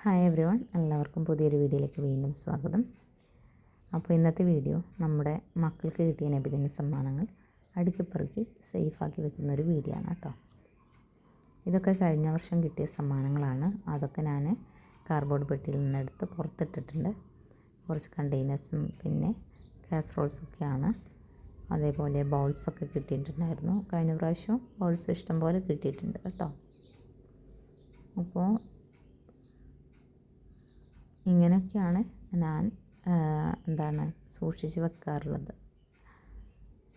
Hi everyone, എല്ലാവർക്കും പുതിയൊരു വീഡിയോയിലേക്ക് വീണ്ടും സ്വാഗതം. അപ്പോൾ ഇന്നത്തെ വീഡിയോ നമ്മുടെ മക്കൾക്ക് കിട്ടിയ നബിദിന സമ്മാനങ്ങൾ അടുക്കിപ്പറുക്കി സേഫാക്കി വെക്കുന്ന ഒരു വീഡിയോ ആണ് കേട്ടോ. ഇതൊക്കെ കഴിഞ്ഞ വർഷം കിട്ടിയ സമ്മാനങ്ങളാണ്. അതൊക്കെ ഞാൻ കാർഡ്ബോർഡ് പെട്ടിയിൽ നിന്നെടുത്ത് പുറത്തിട്ടിട്ടുണ്ട്. കുറച്ച് കണ്ടെയ്നേഴ്സും പിന്നെ കാസറോൾസൊക്കെയാണ്. അതേപോലെ ബൗൾസൊക്കെ കിട്ടിയിട്ടുണ്ടായിരുന്നു. കഴിഞ്ഞ പ്രാവശ്യം ബൗൾസ് ഇഷ്ടം പോലെ കിട്ടിയിട്ടുണ്ട് കേട്ടോ. അപ്പോൾ ഇങ്ങനെയൊക്കെയാണ് ഞാൻ സൂക്ഷിച്ച് വെക്കാറുള്ളത്.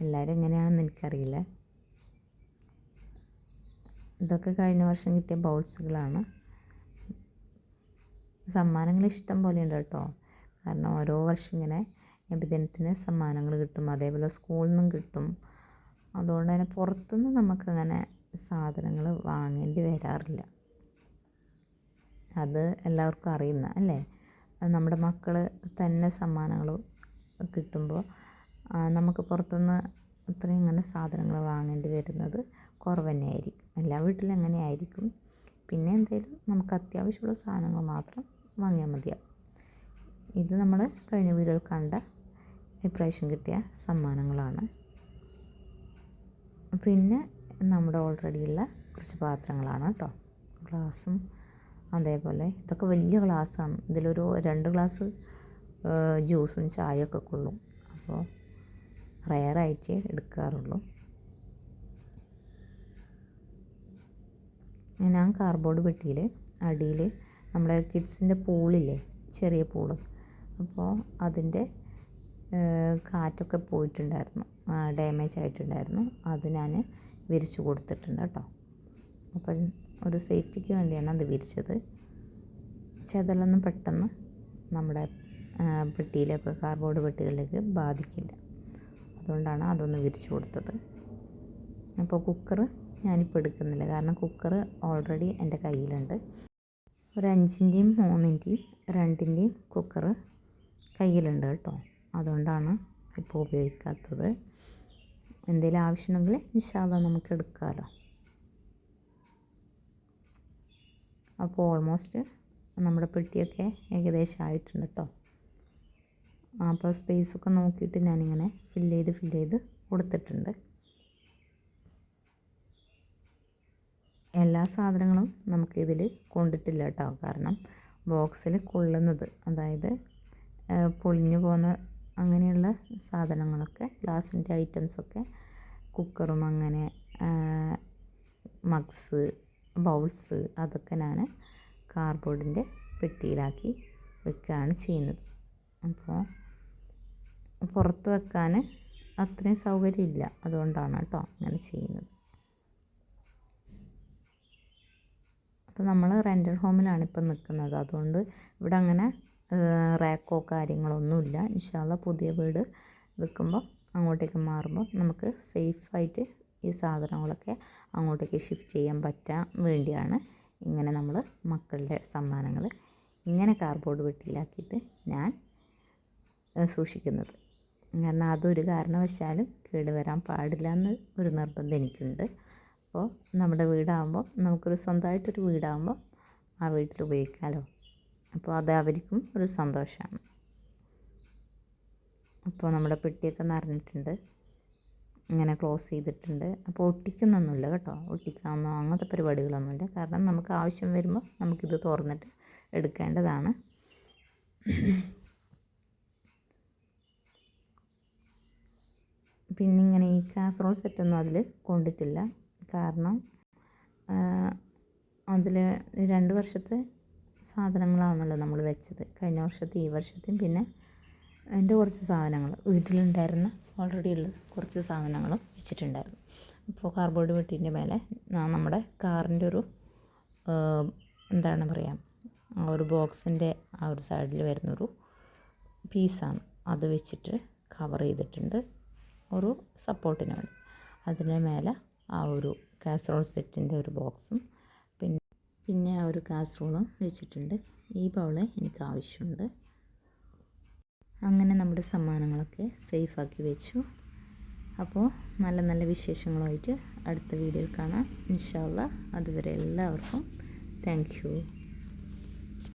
എല്ലാവരും എങ്ങനെയാണെന്ന് എനിക്കറിയില്ല. ഇതൊക്കെ കഴിഞ്ഞ വർഷം കിട്ടിയ ബൗൾസുകളാണ്. സമ്മാനങ്ങൾ ഇഷ്ടം പോലെ ഉണ്ട് കേട്ടോ. കാരണം ഓരോ വർഷം ഇങ്ങനെ നബിദിനത്തിന് സമ്മാനങ്ങൾ കിട്ടും, അതേപോലെ സ്കൂളിൽ നിന്നും കിട്ടും. അതുകൊണ്ട് തന്നെ പുറത്തുനിന്ന് നമുക്കങ്ങനെ സാധനങ്ങൾ വാങ്ങേണ്ടി വരാറില്ല. അത് എല്ലാവർക്കും അറിയുന്ന അല്ലേ. നമ്മുടെ മക്കൾ തന്നെ സമ്മാനങ്ങൾ കിട്ടുമ്പോൾ നമുക്ക് പുറത്തുനിന്ന് അത്രയും ഇങ്ങനെ സാധനങ്ങൾ വാങ്ങേണ്ടി വരുന്നത് കുറവ് തന്നെയായിരിക്കും. എല്ലാ വീട്ടിലും അങ്ങനെ ആയിരിക്കും. പിന്നെ എന്തെങ്കിലും നമുക്ക് അത്യാവശ്യമുള്ള സാധനങ്ങൾ മാത്രം വാങ്ങിയാൽ മതിയാവും. ഇത് നമ്മൾ കഴിഞ്ഞ വീഡിയോയിൽ കണ്ട ഇപ്രാവശ്യം കിട്ടിയ സമ്മാനങ്ങളാണ്. പിന്നെ നമ്മുടെ ഓൾറെഡി ഉള്ള കുറച്ച് പാത്രങ്ങളാണ് കേട്ടോ. ഗ്ലാസും അതേപോലെ ഇതൊക്കെ വലിയ ഗ്ലാസ്സാണ്. ഇതിലൊരു 2 ഗ്ലാസ് ജ്യൂസും ചായയൊക്കെ കൊള്ളും. അപ്പോൾ റെയറായിട്ടേ എടുക്കാറുള്ളൂ. ഞാൻ കാർഡ്ബോർഡ് പെട്ടിയിൽ അടിയിൽ നമ്മുടെ കിഡ്സിൻ്റെ പൂളില്ലേ, ചെറിയ പൂള്, അപ്പോൾ അതിൻ്റെ കാറ്റൊക്കെ പോയിട്ടുണ്ടായിരുന്നു, ഡാമേജ് ആയിട്ടുണ്ടായിരുന്നു. അത് ഞാൻ വിരിച്ചു കൊടുത്തിട്ടുണ്ട് കേട്ടോ. അപ്പോൾ ഒരു സേഫ്റ്റിക്ക് വേണ്ടിയാണ് അത് വിരിച്ചത്. ചെതലൊന്നും പെട്ടെന്ന് നമ്മുടെ പെട്ടിയിലൊക്കെ കാർഡ്ബോർഡ് പെട്ടികളിലേക്ക് ബാധിക്കില്ല. അതുകൊണ്ടാണ് അതൊന്ന് വിരിച്ചു കൊടുത്തത്. അപ്പോൾ കുക്കർ ഞാനിപ്പോൾ എടുക്കുന്നില്ല, കാരണം കുക്കർ ഓൾറെഡി എൻ്റെ കയ്യിലുണ്ട്. ഒരു 5-ൻ്റെയും 3-ൻ്റെയും 2-ൻ്റെയും കുക്കർ കയ്യിലുണ്ട് കേട്ടോ. അതുകൊണ്ടാണ് ഇപ്പോൾ ഉപയോഗിക്കാത്തത്. എന്തെങ്കിലും ആവശ്യമുണ്ടെങ്കിൽ ഇൻഷാ അല്ലാഹ് നമുക്ക് എടുക്കാമല്ലോ. അപ്പോൾ ഓൾമോസ്റ്റ് നമ്മുടെ പെട്ടിയൊക്കെ ഏകദേശം ആയിട്ടുണ്ട് കേട്ടോ. അപ്പോൾ സ്പേസൊക്കെ നോക്കിയിട്ട് ഞാനിങ്ങനെ ഫില്ല് ചെയ്ത് കൊടുത്തിട്ടുണ്ട്. എല്ലാ സാധനങ്ങളും നമുക്കിതിൽ കൊണ്ടിട്ടില്ല കേട്ടോ. കാരണം ബോക്സിൽ കൊള്ളുന്നത്, അതായത് പൊളിഞ്ഞു പോകുന്ന അങ്ങനെയുള്ള സാധനങ്ങളൊക്കെ, ഗ്ലാസിൻ്റെ ഐറ്റംസൊക്കെ, കുക്കറും അങ്ങനെ മഗ്സ്, ബൗൾസ്, അതൊക്കെ ഞാൻ കാർഡ്ബോർഡിൻ്റെ പെട്ടിയിലാക്കി വെക്കുകയാണ് ചെയ്യുന്നത്. അപ്പോൾ പുറത്ത് വെക്കാൻ അത്രയും സൗകര്യമില്ല, അതുകൊണ്ടാണ് കേട്ടോ അങ്ങനെ ചെയ്യുന്നത്. അപ്പോൾ നമ്മൾ റെൻ്റഡ് ഹോമിലാണ് ഇപ്പം നിൽക്കുന്നത്. അതുകൊണ്ട് ഇവിടെ അങ്ങനെ റാക്കോ കാര്യങ്ങളൊന്നുമില്ല. ഇൻഷാ അല്ലാഹ് പുതിയ വീട് വെക്കുമ്പോൾ അങ്ങോട്ടേക്ക് മാറുമ്പോൾ നമുക്ക് സേഫായിട്ട് ഈ സാധനങ്ങളൊക്കെ അങ്ങോട്ടേക്ക് ഷിഫ്റ്റ് ചെയ്യാൻ പറ്റാൻ വേണ്ടിയാണ് ഇങ്ങനെ നമ്മൾ മക്കളുടെ സമ്മാനങ്ങൾ ഇങ്ങനെ കാർഡ്ബോർഡ് പെട്ടിയിലാക്കിയിട്ട് ഞാൻ സൂക്ഷിക്കുന്നത്. കാരണം അതൊരു കാരണവശാലും കേടുവരാൻ പാടില്ല എന്ന് ഒരു നിർബന്ധം എനിക്കുണ്ട്. അപ്പോൾ നമ്മുടെ വീടാകുമ്പോൾ, നമുക്കൊരു സ്വന്തമായിട്ടൊരു വീടാകുമ്പോൾ ആ വീട്ടിൽ ഉപയോഗിക്കാമല്ലോ. അപ്പോൾ അത് അവർക്കും ഒരു സന്തോഷമാണ്. അപ്പോൾ നമ്മുടെ പെട്ടിയൊക്കെ നിറഞ്ഞിട്ടുണ്ട്, ഇങ്ങനെ ക്ലോസ് ചെയ്തിട്ടുണ്ട്. അപ്പോൾ ഒട്ടിക്കുന്നൊന്നുമില്ല കേട്ടോ, ഒട്ടിക്കാമെന്നോ അങ്ങനത്തെ പരിപാടികളൊന്നുമില്ല. കാരണം നമുക്ക് ആവശ്യം വരുമ്പോൾ നമുക്കിത് തുറന്നിട്ട് എടുക്കേണ്ടതാണ്. പിന്നെ ഇങ്ങനെ ഈ കാസറോൾ സെറ്റൊന്നും അതിൽ കൊണ്ടിട്ടില്ല. കാരണം അതിൽ 2 വർഷത്തെ സാധനങ്ങളാണല്ലോ നമ്മൾ വെച്ചത്. കഴിഞ്ഞ വർഷത്തെ ഈ വർഷത്തെയും പിന്നെ എൻ്റെ കുറച്ച് സാധനങ്ങൾ വീട്ടിലുണ്ടായിരുന്ന ഓൾറെഡി ഉള്ള കുറച്ച് സാധനങ്ങളും വെച്ചിട്ടുണ്ടായിരുന്നു. അപ്പോൾ കാർഡ്ബോർഡ് പെട്ടീൻ്റെ മേലെ നമ്മുടെ കാറിൻ്റെ ഒരു ആ ഒരു ബോക്സിൻ്റെ ആ ഒരു സൈഡിൽ വരുന്നൊരു പീസാണ്, അത് വെച്ചിട്ട് കവർ ചെയ്തിട്ടുണ്ട് ഒരു സപ്പോർട്ടിന് വേണ്ടി. അതിന് മേലെ ആ ഒരു കാസറോൾ സെറ്റിൻ്റെ ഒരു ബോക്സും പിന്നെ ആ ഒരു കാസറോളും വെച്ചിട്ടുണ്ട്. ഈ ബൗള് എനിക്ക് ആവശ്യമുണ്ട്. അങ്ങനെ നമ്മുടെ സമ്മാനങ്ങളൊക്കെ സേഫാക്കി വെച്ചു. അപ്പോൾ നല്ല നല്ല വിശേഷങ്ങളുമായിട്ട് അടുത്ത വീഡിയോയിൽ കാണാം ഇൻഷാ അല്ലാഹ്. അതുവരെ എല്ലാവർക്കും താങ്ക് യു.